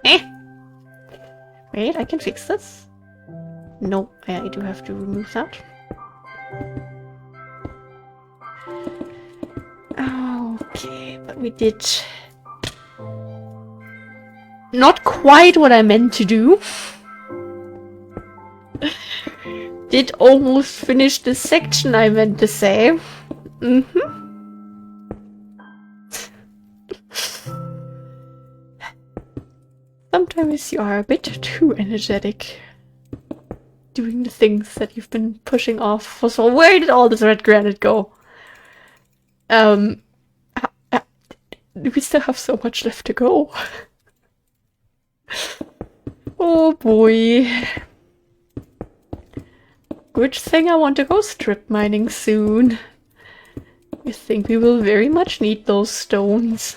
Eh! Wait, I can fix this? No, I do have to remove that. Okay, but we did... not quite what I meant to do. Did almost finish the section I meant to say. Sometimes you are a bit too energetic. Doing the things that you've been pushing off for so... Where did all this red granite go? We still have so much left to go. Oh boy. Good thing I want to go strip mining soon. I think we will very much need those stones.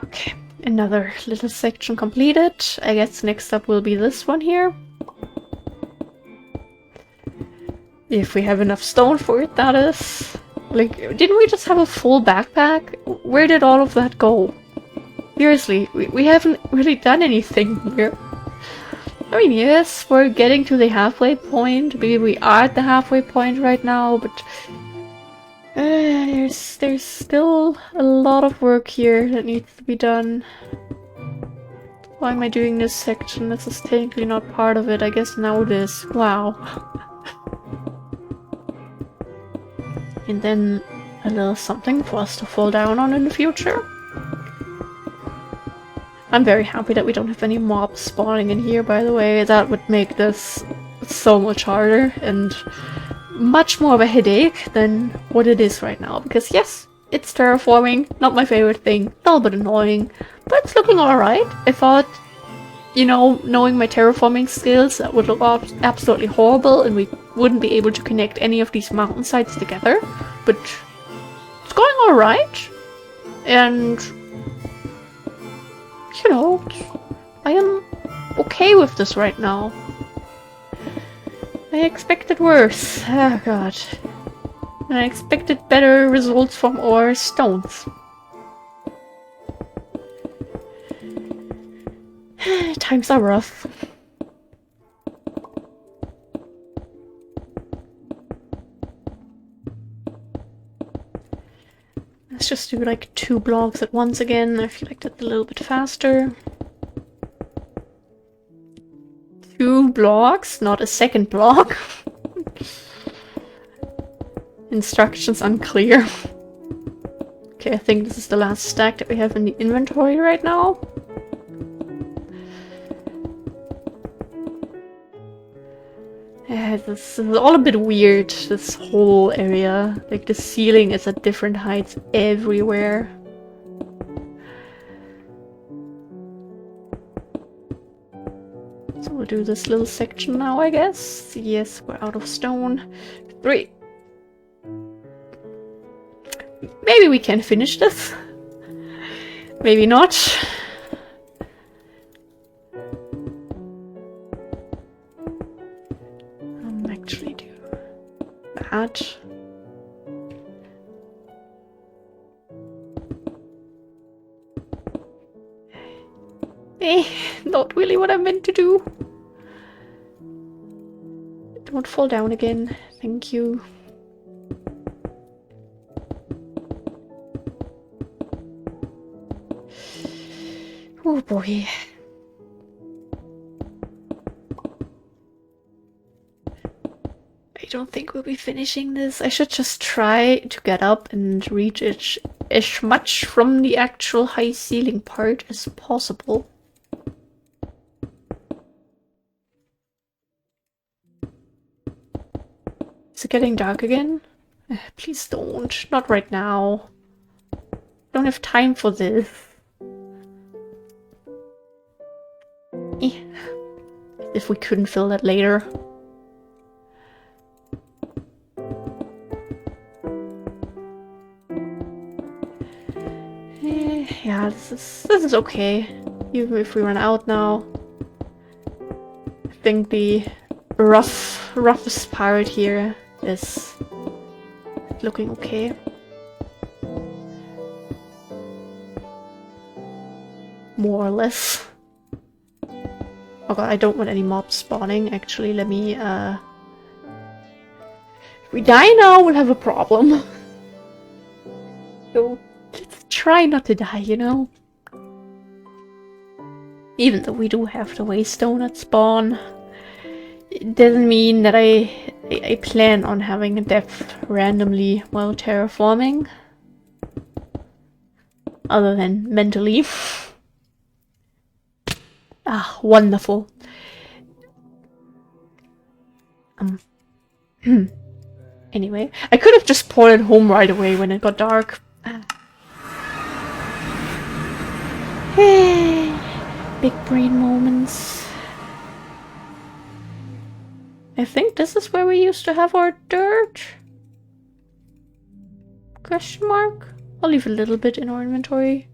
Okay, another little section completed. I guess next up will be this one here. If we have enough stone for it, that is. Like, didn't we just have a full backpack? Where did all of that go? Seriously, we haven't really done anything here. I mean, yes, we're getting to the halfway point. Maybe we are at the halfway point right now, but... there's still a lot of work here that needs to be done. Why am I doing this section? This is technically not part of it. I guess now it is. Wow. And then a little something for us to fall down on in the future. I'm very happy that we don't have any mobs spawning in here, by the way. That would make this so much harder and much more of a headache than what it is right now. Because yes, it's terraforming, not my favorite thing, a little bit annoying, but it's looking alright. I thought, you know, knowing my terraforming skills, that would look absolutely horrible and we wouldn't be able to connect any of these mountainsides together. But it's going alright. And, you know, I am okay with this right now. I expected worse. Oh god. And I expected better results from our stones. Times are rough. Let's just do like 2 blocks at once again. I feel like that's a little bit faster. 2 blocks, not a second block. Instructions unclear. Okay, I think this is the last stack that we have in the inventory right now. This is all a bit weird, this whole area. Like, the ceiling is at different heights everywhere. So we'll do this little section now, I guess. Yes, we're out of stone. 3. Maybe we can finish this. Maybe not. Actually do that. Not really what I meant to do. Don't fall down again. Thank you. Oh boy. I don't think we'll be finishing this. I should just try to get up and reach it as much from the actual high ceiling part as possible. Is it getting dark again? Please don't. Not right now. Don't have time for this. If we couldn't fill that later. Yeah, this is okay. Even if we run out now. think the roughest part here is looking okay. More or less. Oh god, I don't want any mobs spawning. Actually, let me, if we die now, we'll have a problem. So, let's try not to die, you know? Even though we do have the Waystone at spawn, it doesn't mean that I plan on having a death randomly while terraforming. Other than mentally. Ah, wonderful. Anyway, I could have just ported home right away when it got dark. Hey, big brain moments. I think this is where we used to have our dirt? Question mark? I'll leave a little bit in our inventory.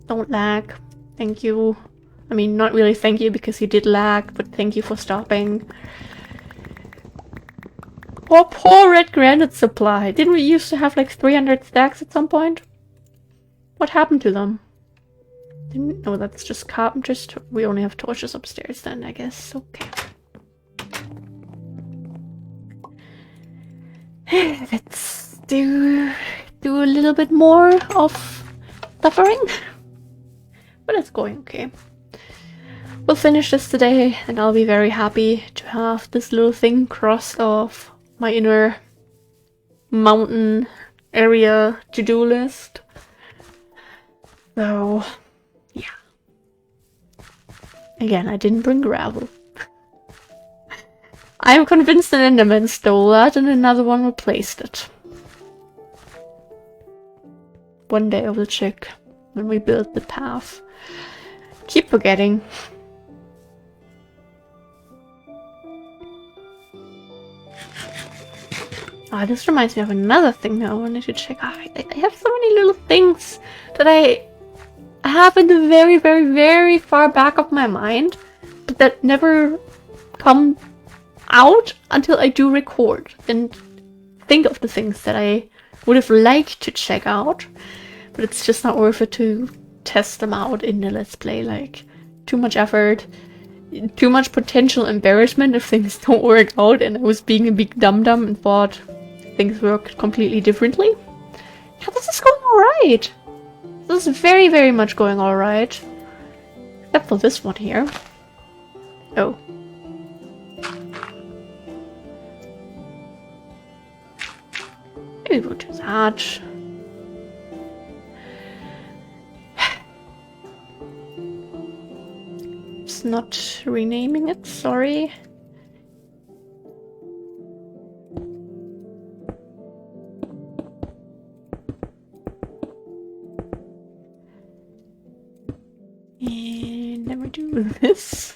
Don't lag. Thank you. I mean, not really thank you because you did lag, but thank you for stopping. Poor red granite supply. Didn't we used to have like 300 stacks at some point? What happened to them? No, that's just carpenters. We only have torches upstairs then, I guess. Okay. Let's do a little bit more of suffering. But it's going okay. We'll finish this today, and I'll be very happy to have this little thing crossed off my inner mountain area to-do list. So, yeah. Again, I didn't bring gravel. I'm convinced an Enderman stole that and another one replaced it. One day I will check when we build the path. Keep forgetting. Ah, this reminds me of another thing that I wanted to check. I have so many little things that I have in the very, very, very far back of my mind, but that never come out until I do record and think of the things that I would have liked to check out, but it's just not worth it to test them out in the Let's Play. Like, too much effort, too much potential embarrassment if things don't work out, and I was being a big dum-dum and thought things worked completely differently. Yeah, this is going alright. This is very, very much going alright. Except for this one here. Oh. Maybe we'll do that. It's not renaming it, sorry. And then we do this.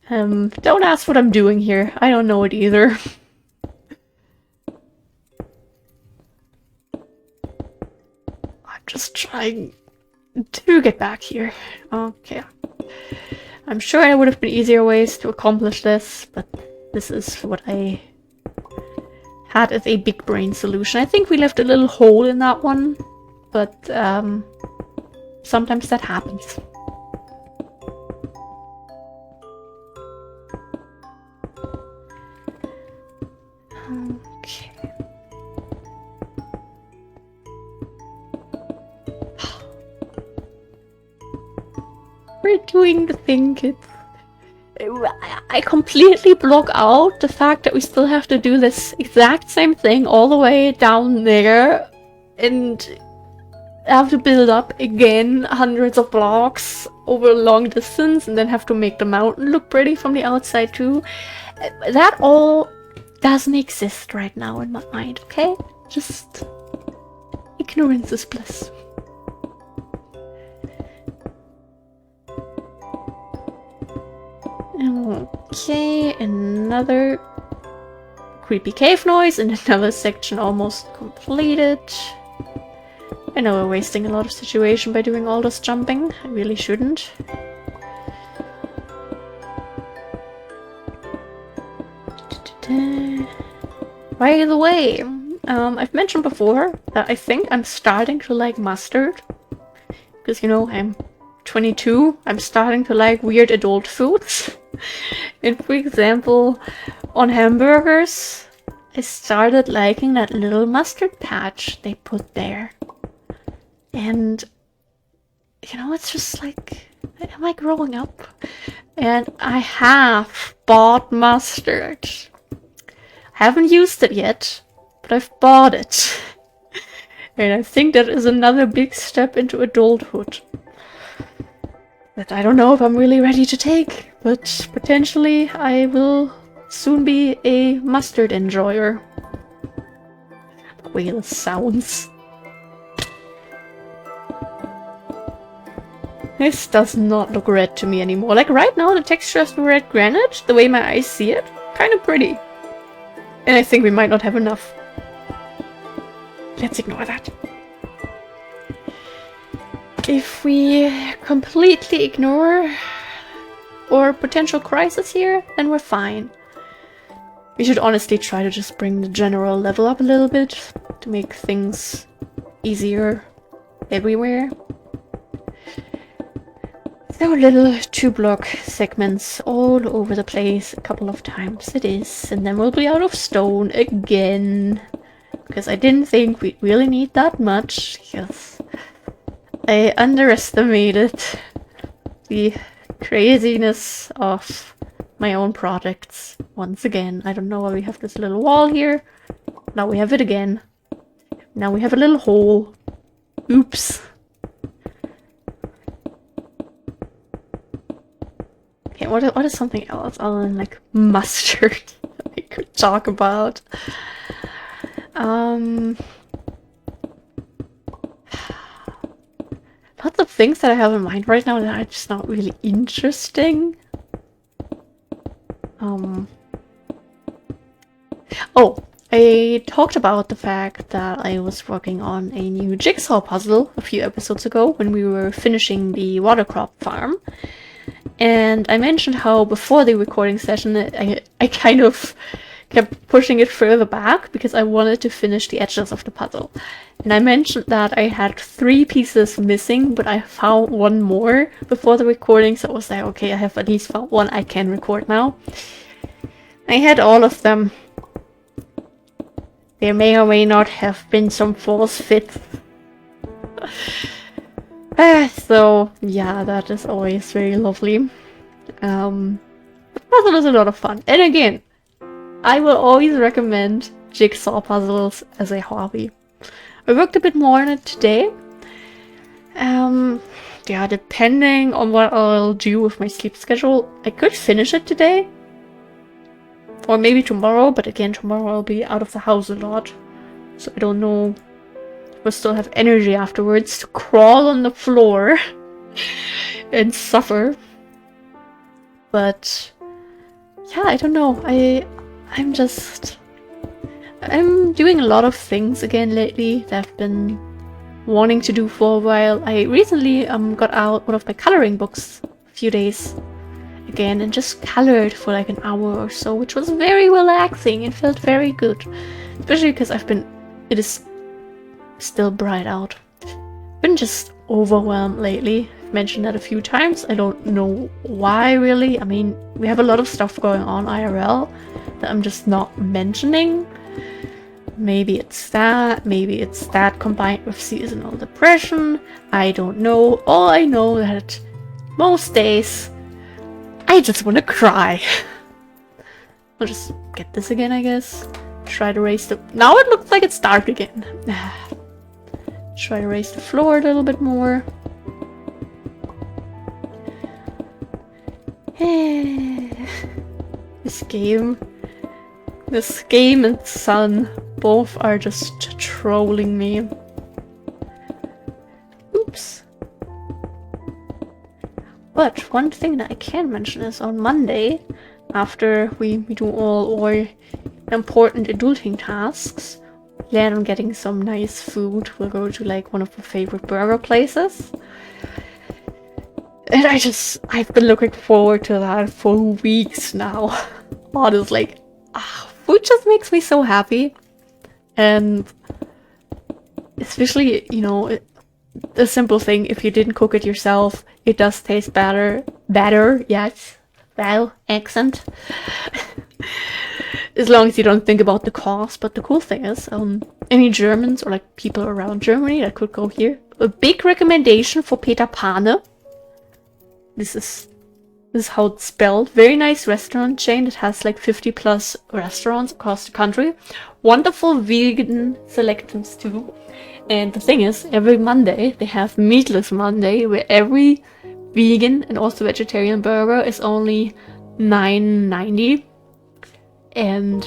Don't ask what I'm doing here. I don't know it either. I'm just trying to get back here. Okay. I'm sure there would have been easier ways to accomplish this, but this is what I had as a big brain solution. I think we left a little hole in that one, but sometimes that happens. Okay. We're doing the thing, kids. I completely block out the fact that we still have to do this exact same thing all the way down there and have to build up again hundreds of blocks over a long distance and then have to make the mountain look pretty from the outside too. That all doesn't exist right now in my mind, okay? Just ignorance is bliss. Okay, another creepy cave noise and another section almost completed. I know we're wasting a lot of situation by doing all this jumping. I really shouldn't. By the way, I've mentioned before that I think I'm starting to like mustard. Because, you know, I'm 22, I'm starting to like weird adult foods. And for example, on hamburgers, I started liking that little mustard patch they put there. And, you know, it's just like, am I growing up? And I have bought mustard. I haven't used it yet, but I've bought it. And I think that is another big step into adulthood. That I don't know if I'm really ready to take, but potentially I will soon be a mustard enjoyer. The way this sounds. This does not look red to me anymore. Like right now the texture of the red granite, the way my eyes see it, kind of pretty. And I think we might not have enough. Let's ignore that. If we completely ignore our potential crisis here, then we're fine. We should honestly try to just bring the general level up a little bit to make things easier everywhere. So little 2-block segments all over the place a couple of times it is, and then we'll be out of stone again. Because I didn't think we'd really need that much, because I underestimated the craziness of my own projects once again. I don't know why we have this little wall here. Now we have it again. Now we have a little hole. Oops. Okay, what is something else other than like mustard I could talk about? Lots of things that I have in mind right now that are just not really interesting. Oh, I talked about the fact that I was working on a new jigsaw puzzle a few episodes ago when we were finishing the water crop farm. And I mentioned how before the recording session I kind of kept pushing it further back because I wanted to finish the edges of the puzzle. And I mentioned that I had 3 pieces missing, but I found one more before the recording, so I was like, okay, I have at least found one I can record now. I had all of them. There may or may not have been some false fits. So, yeah, that is always very lovely. The puzzle is a lot of fun. And again, I will always recommend jigsaw puzzles as a hobby. I worked a bit more on it today. Yeah, depending on what I'll do with my sleep schedule, I could finish it today. Or maybe tomorrow, but again, tomorrow I'll be out of the house a lot. So I don't know if we'll still have energy afterwards to crawl on the floor and suffer. But yeah, I don't know. I'm doing a lot of things again lately that I've been wanting to do for a while. I recently got out one of my coloring books a few days again and just colored for like an hour or so, which was very relaxing and felt very good. Especially because it is still bright out. I've been just overwhelmed lately. I've mentioned that a few times. I don't know why really. I mean, we have a lot of stuff going on IRL that I'm just not mentioning. Maybe it's that combined with seasonal depression. I don't know. All I know that most days I just want to cry. I'll just get this again, I guess. Try to raise the... Now it looks like it's dark again. Try to raise the floor a little bit more. This game and sun both are just trolling me. Oops. But one thing that I can mention is on Monday, after we do all our important adulting tasks, plan on getting some nice food. We'll go to like one of our favorite burger places. And I've been looking forward to that for weeks now. Honestly, food just makes me so happy. And especially, you know, the simple thing, if you didn't cook it yourself, it does taste better. Better, yes. Well, accent. As long as you don't think about the cost. But the cool thing is, any Germans or like people around Germany that could go here, a big recommendation for Peter Pane. This is how it's spelled. Very nice restaurant chain that has like 50 plus restaurants across the country. Wonderful vegan selections too. And the thing is, every Monday they have Meatless Monday, where every vegan and also vegetarian burger is only $9.90. And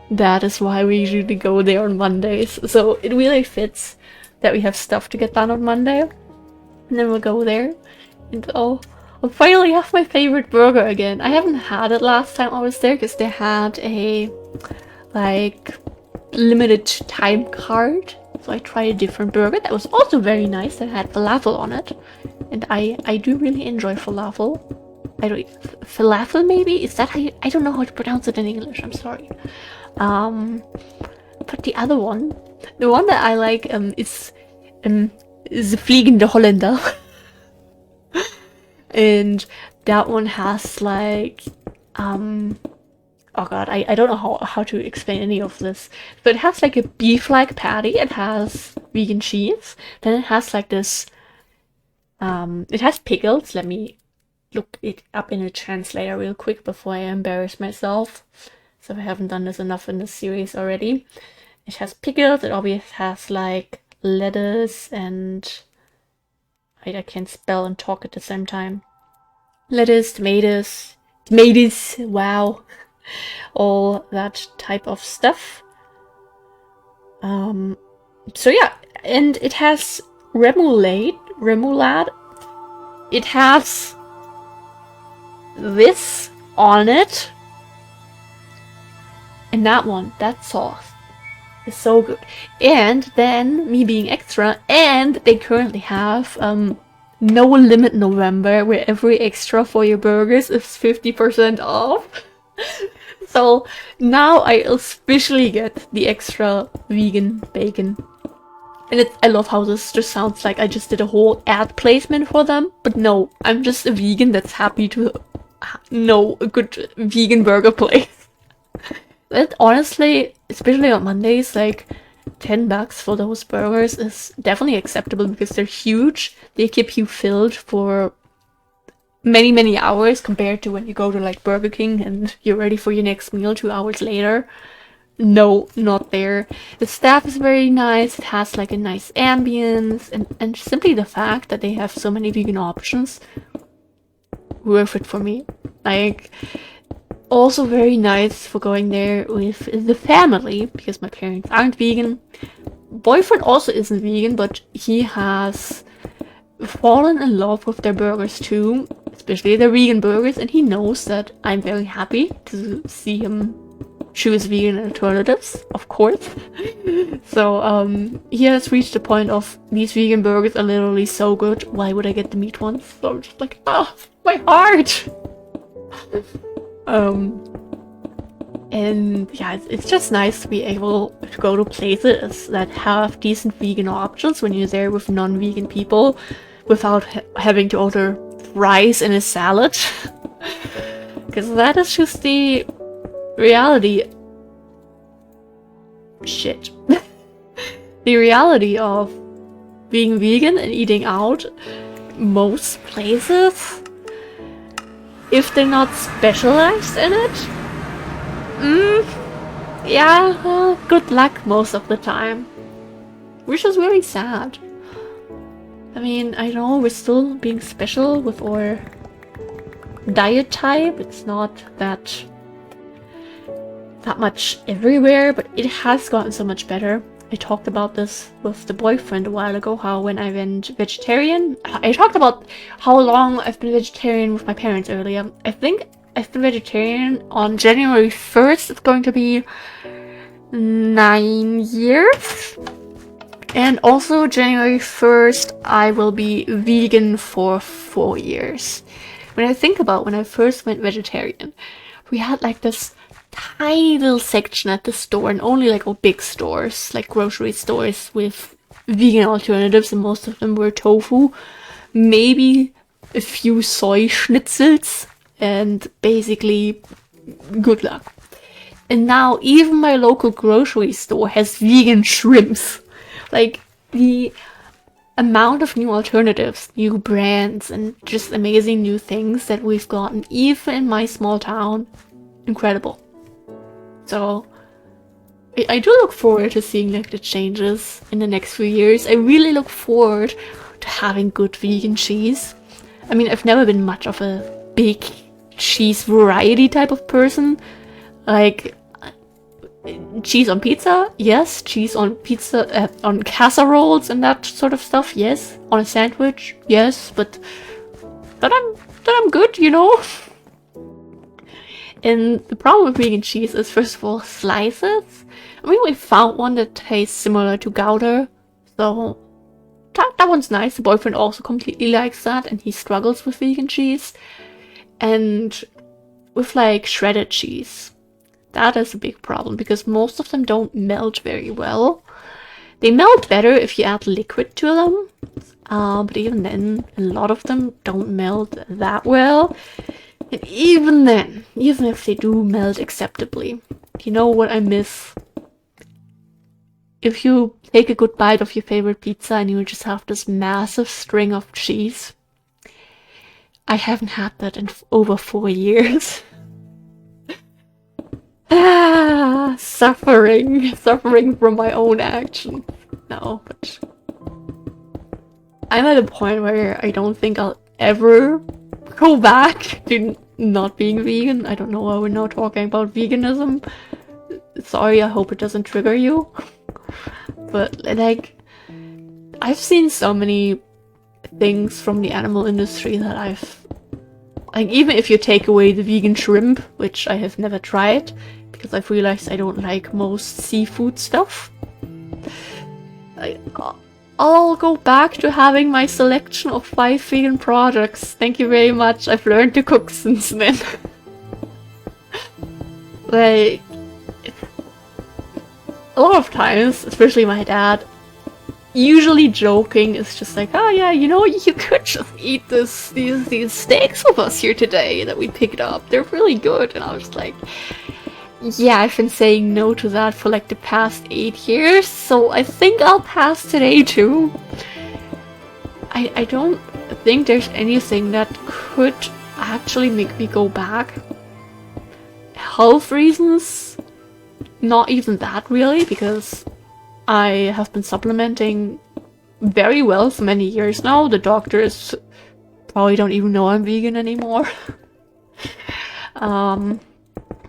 that is why we usually go there on Mondays. So it really fits that we have stuff to get done on Monday. And then we'll go there. And I'll finally have my favorite burger again. I haven't had it last time I was there because they had a like limited time card. So I tried a different burger that was also very nice. That had falafel on it. And I do really enjoy falafel. Falafel maybe? Is that how you... I don't know how to pronounce it in English, I'm sorry. But the other one, the one that I like is the Fliegende Holländer. And that one has like oh god, I don't know how to explain any of this. But it has like a beef-like patty, it has vegan cheese, then it has like this it has pickles. Let me look it up in a translator real quick before I embarrass myself. So I haven't done this enough in this series already. It has pickles, it obviously has like lettuce and... I can't spell and talk at the same time. Lettuce, tomatoes, wow. All that type of stuff. So yeah, and it has remoulade. It has this on it. And that sauce is so good. And then, me being extra, and they currently have No Limit November, where every extra for your burgers is 50% off. So now I especially get the extra vegan bacon. And I love how this just sounds like I just did a whole ad placement for them. But no, I'm just a vegan that's happy to know a good vegan burger place. But honestly, especially on Mondays, like $10 for those burgers is definitely acceptable because they're huge. They keep you filled for many, many hours compared to when you go to like Burger King and you're ready for your next meal 2 hours later. No, not there. The staff is very nice. It has like a nice ambience, and simply the fact that they have so many vegan options, worth it for me. Like, also very nice for going there with the family, because my parents aren't vegan. Boyfriend also isn't vegan, but he has fallen in love with their burgers too, especially their vegan burgers, and he knows that I'm very happy to see him choose vegan alternatives, of course. So he has reached the point of, these vegan burgers are literally so good, why would I get the meat ones? So I'm just like, ah, my heart! And yeah, it's just nice to be able to go to places that have decent vegan options when you're there with non-vegan people without having to order rice and a salad. Because that is just the reality. Shit. The reality of being vegan and eating out. Most places, if they're not specialized in it, yeah, well, good luck most of the time. Which is really sad. I mean, I know we're still being special with our diet type. It's not that much everywhere, but it has gotten so much better. I talked about this with the boyfriend a while ago, how when I went vegetarian, I talked about how long I've been vegetarian with my parents earlier. I think I've been vegetarian on January 1st. It's going to be 9 years. And also January 1st, I will be vegan for 4 years. When I think about when I first went vegetarian, we had like this tiny little section at the store, and only like big stores, like grocery stores with vegan alternatives, and most of them were tofu, maybe a few soy schnitzels, and basically good luck. And now even my local grocery store has vegan shrimps. Like, the amount of new alternatives, new brands, and just amazing new things that we've gotten, even in my small town, incredible. So, I do look forward to seeing like the changes in the next few years. I really look forward to having good vegan cheese. I mean, I've never been much of a big cheese variety type of person. Like, cheese on pizza, yes. Cheese on pizza, on casseroles and that sort of stuff, yes. On a sandwich, yes. But that I'm good, you know. And the problem with vegan cheese is, first of all, slices. I mean, we found one that tastes similar to Gouda, so that one's nice. The boyfriend also completely likes that, and he struggles with vegan cheese. And with like shredded cheese, that is a big problem because most of them don't melt very well. They melt better if you add liquid to them, but even then, a lot of them don't melt that well. And even then, even if they do melt acceptably, you know what I miss? If you take a good bite of your favorite pizza and you just have this massive string of cheese. I haven't had that in over 4 years. Suffering from my own action. No, but I'm at a point where I don't think I'll ever go back to not being vegan. I don't know why we're now talking about veganism. Sorry, I hope it doesn't trigger you. But like, I've seen so many things from the animal industry that I've, like, even if you take away the vegan shrimp, which I have never tried because I've realized I don't like most seafood stuff, I'll go back to having my selection of 5 vegan products. Thank you very much. I've learned to cook since then. Like, a lot of times, especially my dad, usually joking, is just like, oh yeah, you know, you could just eat these steaks with us here today that we picked up. They're really good. And I was like, yeah, I've been saying no to that for like the past 8 years, so I think I'll pass today too. I don't think there's anything that could actually make me go back. Health reasons, not even that really, because I have been supplementing very well for many years now. The doctors probably don't even know I'm vegan anymore.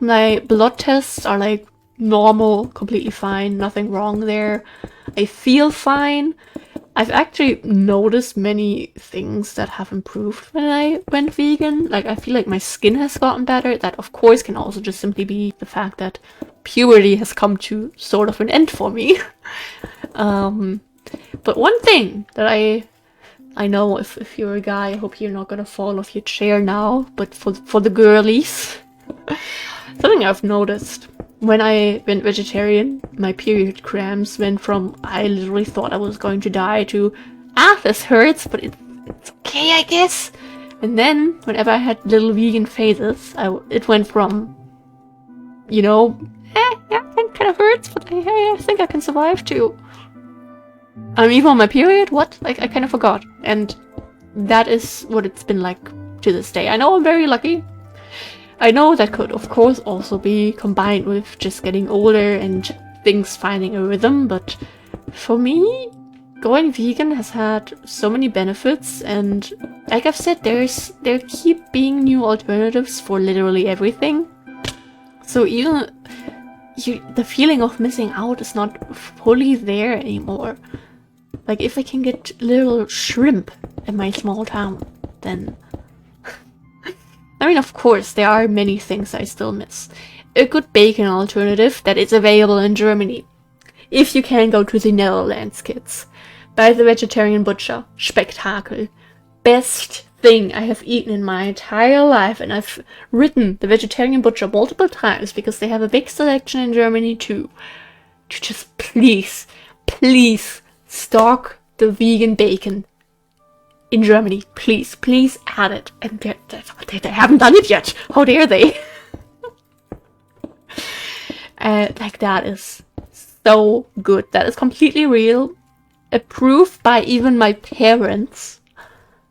My blood tests are like normal, completely fine, nothing wrong there. I feel fine. I've actually noticed many things that have improved when I went vegan. Like, I feel like my skin has gotten better. That, of course, can also just simply be the fact that puberty has come to sort of an end for me. But one thing that I know, if you're a guy, I hope you're not gonna fall off your chair now, but for the girlies, something I've noticed when I went vegetarian, my period cramps went from I literally thought I was going to die to this hurts, but it's okay, I guess. And then whenever I had little vegan phases, it went from, you know, yeah, it kind of hurts, but I think I can survive too. I'm even on my period? What? I kind of forgot. And that is what it's been like to this day. I know I'm very lucky. I know that could, of course, also be combined with just getting older and things finding a rhythm, but for me, going vegan has had so many benefits, and like I've said, there keep being new alternatives for literally everything. So even the feeling of missing out is not fully there anymore. Like, if I can get little shrimp in my small town, then I mean, of course, there are many things I still miss. a good bacon alternative that is available in Germany. If you can go to the Netherlands, kids. By the Vegetarian Butcher. Spektakel. Best thing I have eaten in my entire life, and I've written the Vegetarian Butcher multiple times because they have a big selection in Germany too. To just please stock the vegan bacon in Germany. Please add it. And they haven't done it yet. How dare they? Like, that is so good. That is completely real. Approved by even my parents,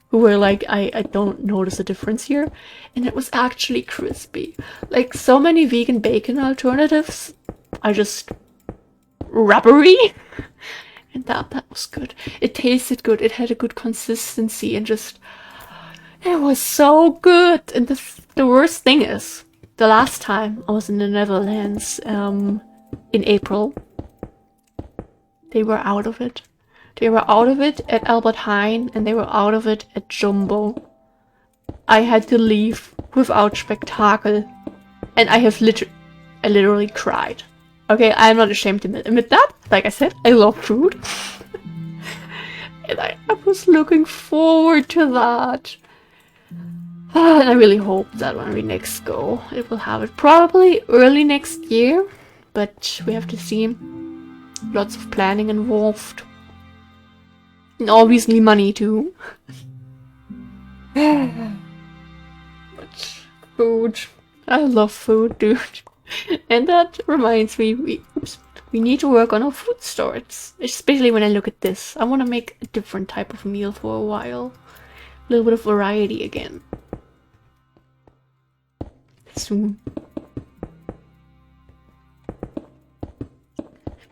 who were like, I don't notice a difference here. And it was actually crispy. Like, so many vegan bacon alternatives are just rubbery. And that was good. It tasted good. It had a good consistency and just... It was so good. And the worst thing is, the last time I was in the Netherlands, in April, they were out of it. They were out of it at Albert Heijn, and they were out of it at Jumbo. I had to leave without Spektakel. And I literally cried. Okay, I'm not ashamed to admit that. Like I said, I love food. And I was looking forward to that. And I really hope that when we next go, it will have it. Probably early next year. But we have to see. Lots of planning involved. And obviously money too. But food. I love food, dude. And that reminds me, we need to work on our food storage. Especially when I look at this. I want to make a different type of meal for a while. A little bit of variety again. Soon.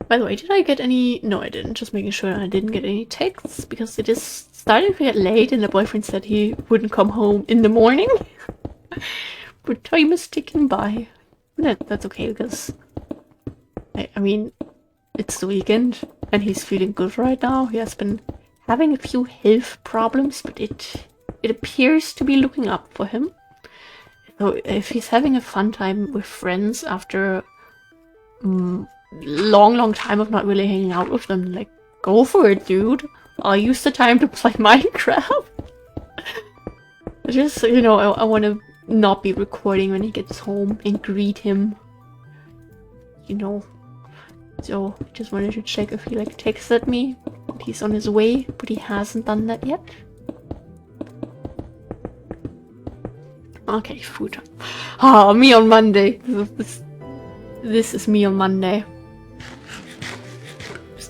By the way, did I get any... No, I didn't. Just making sure I didn't get any texts. Because it is starting to get late and the boyfriend said he wouldn't come home in the morning. But time is ticking by. That's okay because... I mean, it's the weekend and he's feeling good right now. He has been having a few health problems, but it appears to be looking up for him. So if he's having a fun time with friends after... long time of not really hanging out with them, like, go for it, dude. I'll use the time to play Minecraft. Just, you know, I want to not be recording when he gets home and greet him. You know. So, just wanted to check if he, like, texted me. He's on his way, but he hasn't done that yet. Okay, food. Ah, me on Monday. This is me on Monday.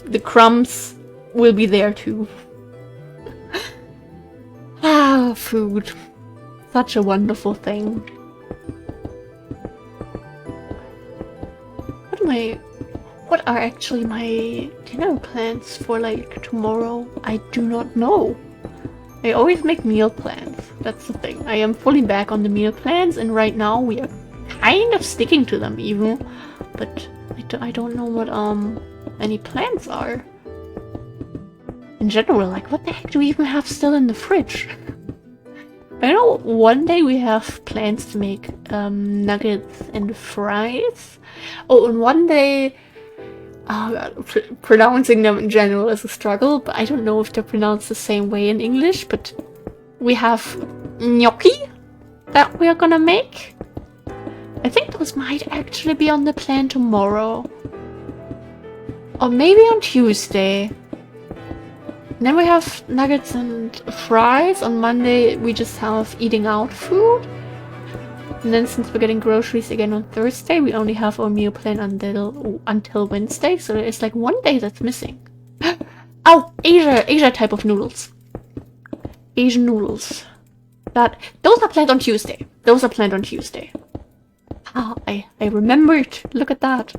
The crumbs will be there too. Ah, food. Such a wonderful thing. What are actually my dinner plans for, like, tomorrow? I do not know. I always make meal plans. That's the thing. I am fully back on the meal plans, and right now we are kind of sticking to them even. But I don't know what any plans are. In general, like, what the heck do we even have still in the fridge? I know one day we have plans to make nuggets and fries. Oh, and one day... Oh god, pronouncing them in general is a struggle, but I don't know if they're pronounced the same way in English, but we have gnocchi that we're gonna make. I think those might actually be on the plan tomorrow. Or maybe on Tuesday. And then we have nuggets and fries. On Monday we just have eating out food. And then since we're getting groceries again on Thursday, we only have our meal plan until Wednesday. So it's like one day that's missing. Oh, Asia type of noodles. Asian noodles. Those are planned on Tuesday. Ah, I remembered. Look at that.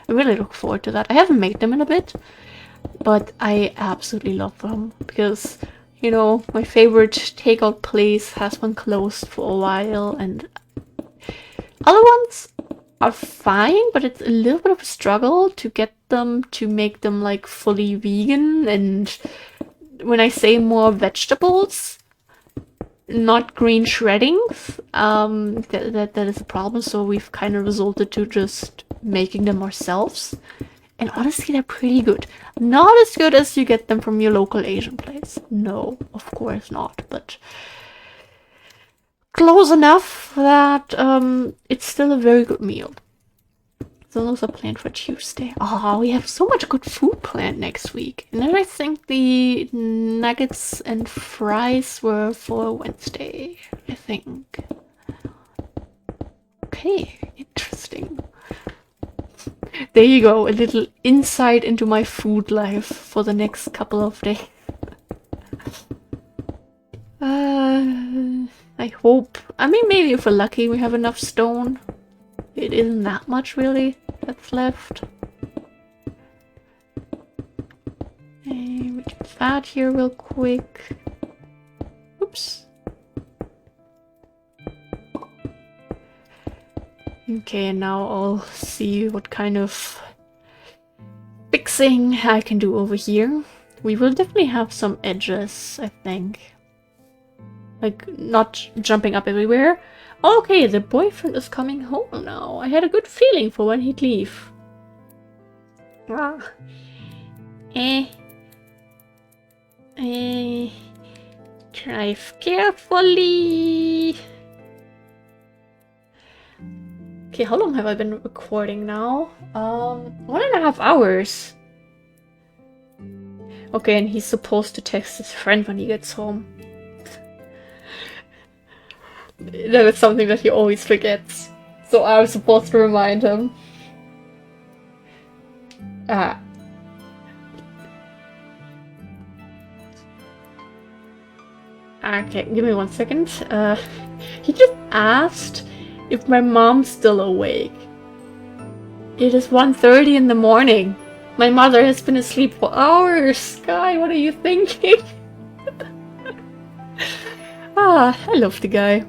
I really look forward to that. I haven't made them in a bit, but I absolutely love them because, you know, my favorite takeout place has been closed for a while, and other ones are fine, but it's a little bit of a struggle to get them to make them like fully vegan. And when I say more vegetables, not green shreddings. That is a problem, so we've kind of resorted to just making them ourselves. And honestly, they're pretty good. Not as good as you get them from your local Asian place. No, of course not, but close enough that it's still a very good meal. So those are planned for Tuesday. Oh, we have so much good food planned next week. And then I think the nuggets and fries were for Wednesday, I think. Okay, interesting. There you go, a little insight into my food life for the next couple of days. I hope. I mean, maybe if we're lucky, we have enough stone. It isn't that much, really, that's left. We do that here real quick. Oops. Okay, and now I'll see what kind of fixing I can do over here. We will definitely have some edges, I think. Like, not jumping up everywhere. Okay, the boyfriend is coming home now. I had a good feeling for when he'd leave. Ah. Drive carefully. Okay, how long have I been recording now? 1.5 hours. Okay, and he's supposed to text his friend when he gets home. That is something that he always forgets. So I was supposed to remind him. Okay, give me 1 second. He just asked if my mom's still awake. It is 1:30 in the morning. My mother has been asleep for hours. Sky, what are you thinking? I love the guy.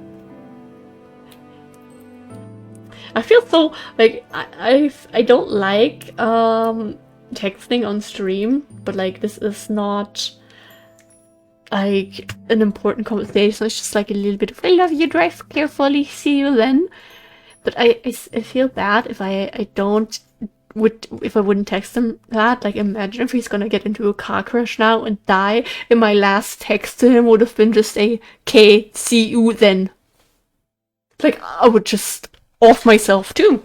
I feel so like I don't like texting on stream, but like this is not like an important conversation. It's just like a little bit of I love you, drive carefully, see you then. But I feel bad if I wouldn't text him that. Like, imagine if he's gonna get into a car crash now and die, and my last text to him would have been just a "K, see you then." Like, I would just off myself too.